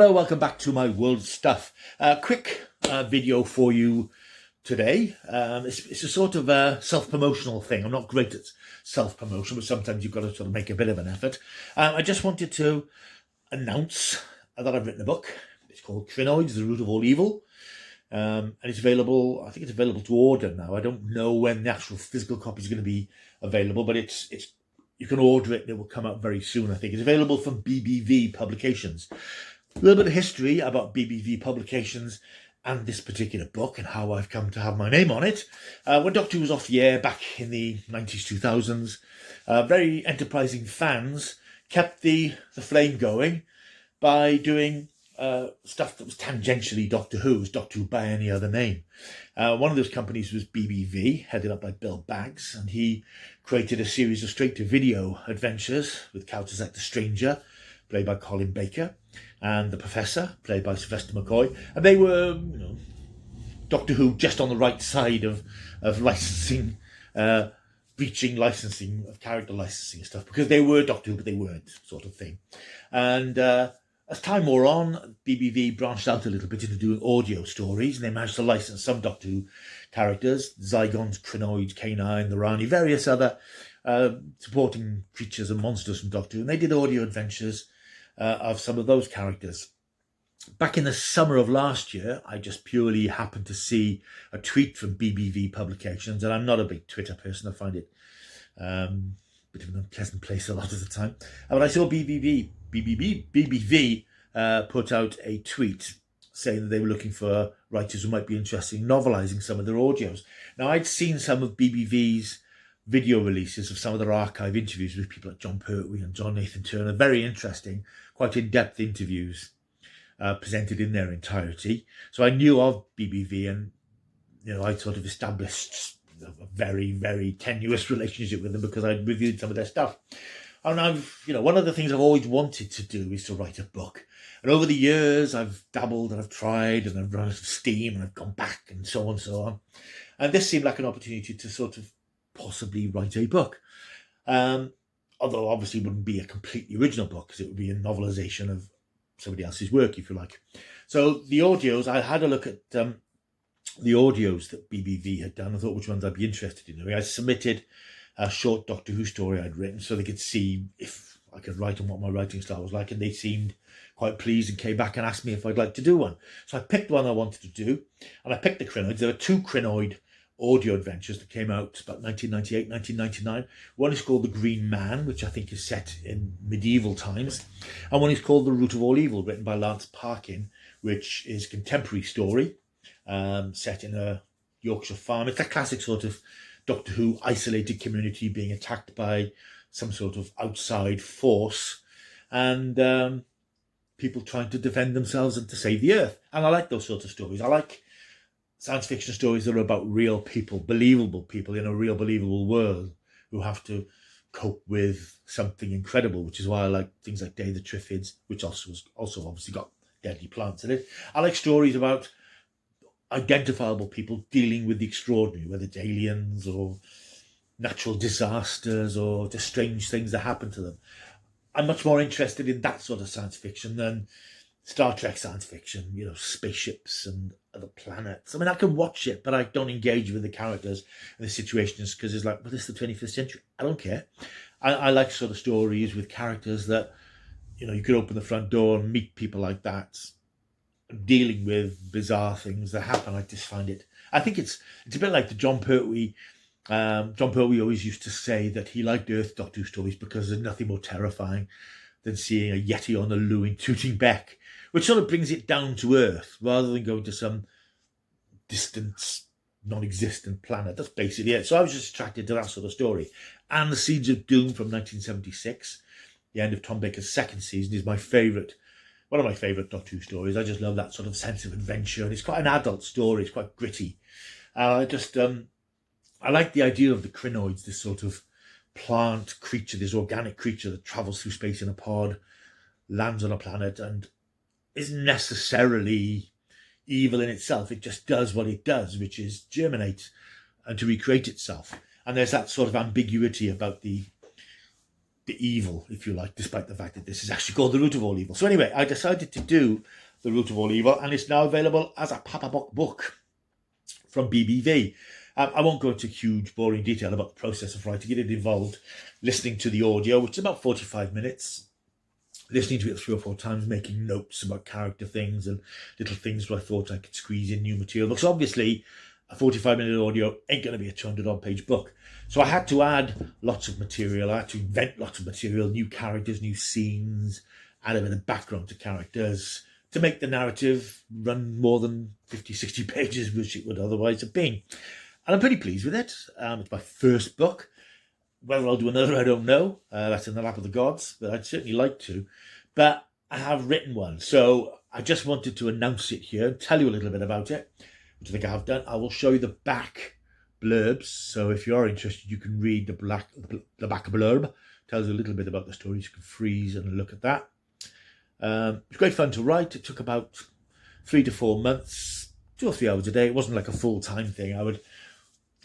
Hello, welcome back to my world stuff. Quick video for you today. It's a sort of a self-promotional thing. I'm not great at self-promotion, but sometimes you've got to sort of make a bit of an effort. I just wanted to announce that I've written a book. It's called Krynoids, The Root of All Evil. And it's available, I think it's available to order now. I don't know when the actual physical copy is going to be available, but it's you can order it and it will come out very soon, I think. It's available from BBV Publications. A little bit of history about BBV Publications and this particular book and how I've come to have my name on it. When Doctor Who was off the air back in the 90s, 2000s, very enterprising fans kept the flame going by doing stuff that was tangentially Doctor Who by any other name. One of those companies was BBV, headed up by Bill Baggs, and he created a series of straight-to-video adventures with characters like the Stranger, played by Colin Baker, and the Professor, played by Sylvester McCoy. And they were, Doctor Who just on the right side of licensing, reaching licensing, of character licensing and stuff, because they were Doctor Who, but they weren't, sort of thing. And as time wore on, BBV branched out a little bit into doing audio stories, and they managed to license some Doctor Who characters, Zygons, Krynoids, K9, the Rani, various other supporting creatures and monsters from Doctor Who, and they did audio adventures of some of those characters. Back in the summer of last year, I just purely happened to see a tweet from BBV Publications, and I'm not a big Twitter person. I find it a bit of an unpleasant place a lot of the time. But I saw BBV put out a tweet saying that they were looking for writers who might be interested in novelising some of their audios. Now, I'd seen some of BBV's video releases of some of their archive interviews with people like John Pertwee and John Nathan Turner. Very interesting, quite in-depth interviews presented in their entirety. So I knew of BBV, and I'd sort of established a very, very tenuous relationship with them because I'd reviewed some of their stuff. And one of the things I've always wanted to do is to write a book. And over the years, I've dabbled and I've tried and I've run out of steam and I've gone back and so on and so on. And this seemed like an opportunity to sort of possibly write a book. Although obviously it wouldn't be a completely original book because it would be a novelization of somebody else's work, if you like. So the audios, I had a look at the audios that BBV had done. I thought which ones I'd be interested in. I submitted a short Doctor Who story I'd written so they could see if I could write and what my writing style was like, and they seemed quite pleased and came back and asked me if I'd like to do one. So I picked one I wanted to do, and I picked the Krynoids. There were two Krynoid audio adventures that came out about 1998, 1999. One is called The Green Man, which I think is set in medieval times, and one is called The Root of All Evil, written by Lance Parkin, which is a contemporary story set in a Yorkshire farm. It's a classic sort of Doctor Who isolated community being attacked by some sort of outside force, and people trying to defend themselves and to save the Earth. And I like those sorts of stories. I like science fiction stories that are about real people, believable people in a real believable world who have to cope with something incredible, which is why I like things like Day of the Triffids, which also obviously got deadly plants in it. I like stories about identifiable people dealing with the extraordinary, whether it's aliens or natural disasters or just strange things that happen to them. I'm much more interested in that sort of science fiction than Star Trek science fiction, spaceships and other planets. I mean, I can watch it, but I don't engage with the characters and the situations because it's like, well, this is the 21st century. I don't care. I like sort of stories with characters that, you could open the front door and meet people like that, dealing with bizarre things that happen. I just find it, I think it's a bit like the John Pertwee. John Pertwee always used to say that he liked Earth Doctor Who stories because there's nothing more terrifying than seeing a Yeti on the loo in Tooting Bec, which sort of brings it down to Earth rather than going to some distant, non-existent planet. That's basically it. So I was just attracted to that sort of story. And The Seeds of Doom from 1976, the end of Tom Baker's second season, is one of my favourite Doctor Who stories. I just love that sort of sense of adventure, and it's quite an adult story. It's quite gritty. I like the idea of the Krynoids, this sort of plant creature, this organic creature that travels through space in a pod, lands on a planet, and isn't necessarily evil in itself. It just does what it does, which is germinate and to recreate itself. And there's that sort of ambiguity about the the evil, if you like, despite the fact that this is actually called The Root of All Evil. So anyway, I decided to do The Root of All Evil, and it's now available as a paperback book from BBV. I won't go into huge, boring detail about the process of writing it. It involved listening to the audio, which is about 45 minutes, listening to it 3 or 4 times, making notes about character things and little things where I thought I could squeeze in new material. Because obviously, a 45-minute audio ain't going to be a 200-odd page book. So I had to add lots of material. I had to invent lots of material, new characters, new scenes, add a bit of background to characters to make the narrative run more than 50, 60 pages, which it would otherwise have been. And I'm pretty pleased with it. It's my first book. Whether I'll do another, I don't know. That's in the lap of the gods, but I'd certainly like to. But I have written one, so I just wanted to announce it here and tell you a little bit about it, which I think I have done. I will show you the back blurbs, so if you are interested, you can read the back blurb. It tells you a little bit about the story. You can freeze and look at that. It's great fun to write. It took about 3 to 4 months, 2 or 3 hours a day. It wasn't like a full-time thing. I would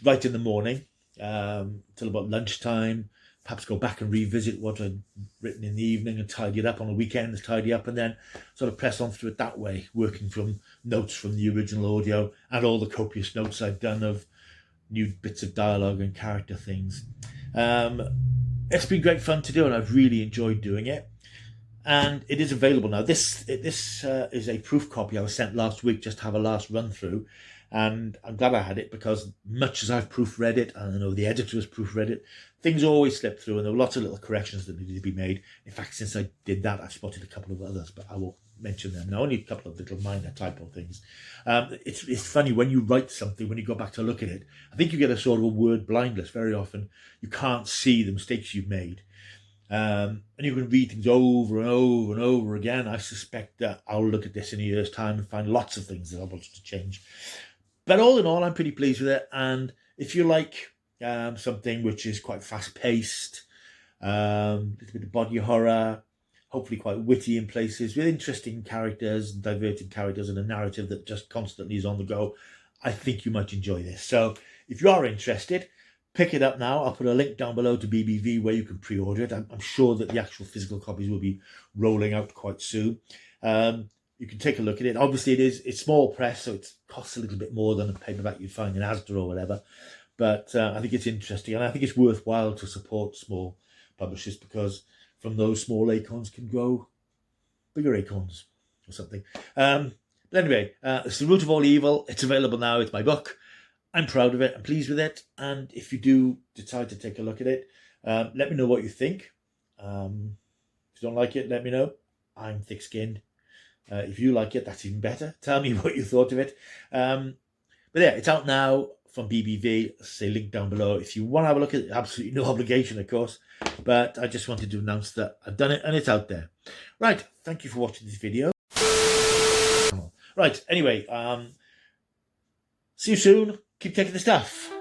write in the morning till about lunchtime, perhaps go back and revisit what I'd written in the evening and tidy it up on the weekends, tidy up, and then sort of press on through it that way, working from notes from the original audio and all the copious notes I've done of new bits of dialogue and character things. It's been great fun to do, and I've really enjoyed doing it. And it is available now. This is a proof copy I was sent last week just to have a last run through. And I'm glad I had it, because much as I've proofread it, and I know the editor has proofread it, things always slip through, and there were lots of little corrections that needed to be made. In fact, since I did that, I've spotted a couple of others, but I won't mention them now. Only a couple of little minor typo things. It's funny, when you write something, when you go back to look at it, I think you get a sort of a word blindness. Very often, you can't see the mistakes you've made. And you can read things over and over and over again. I suspect that I'll look at this in a year's time and find lots of things that I wanted to change. But all in all, I'm pretty pleased with it. And if you like something which is quite fast-paced, a little bit of body horror, hopefully quite witty in places, with interesting characters, diverting characters, and a narrative that just constantly is on the go, I think you might enjoy this. So if you are interested, pick it up now. I'll put a link down below to BBV where you can pre-order it. I'm sure that the actual physical copies will be rolling out quite soon. You can take a look at it. Obviously, it's small press, so it costs a little bit more than a paperback you'd find in Asda or whatever. But I think it's interesting, and I think it's worthwhile to support small publishers, because from those small acorns can grow bigger acorns or something. But anyway, it's The Root of All Evil. It's available now. It's my book. I'm proud of it. I'm pleased with it. And if you do decide to take a look at it, let me know what you think. If you don't like it, let me know. I'm thick-skinned. If you like it, that's even better. Tell me what you thought of it. But yeah, it's out now from BBV. Say link down below. If you want to have a look at it, absolutely no obligation, of course. But I just wanted to announce that I've done it and it's out there. Right. Thank you for watching this video. Right. Anyway, see you soon. Keep taking the stuff.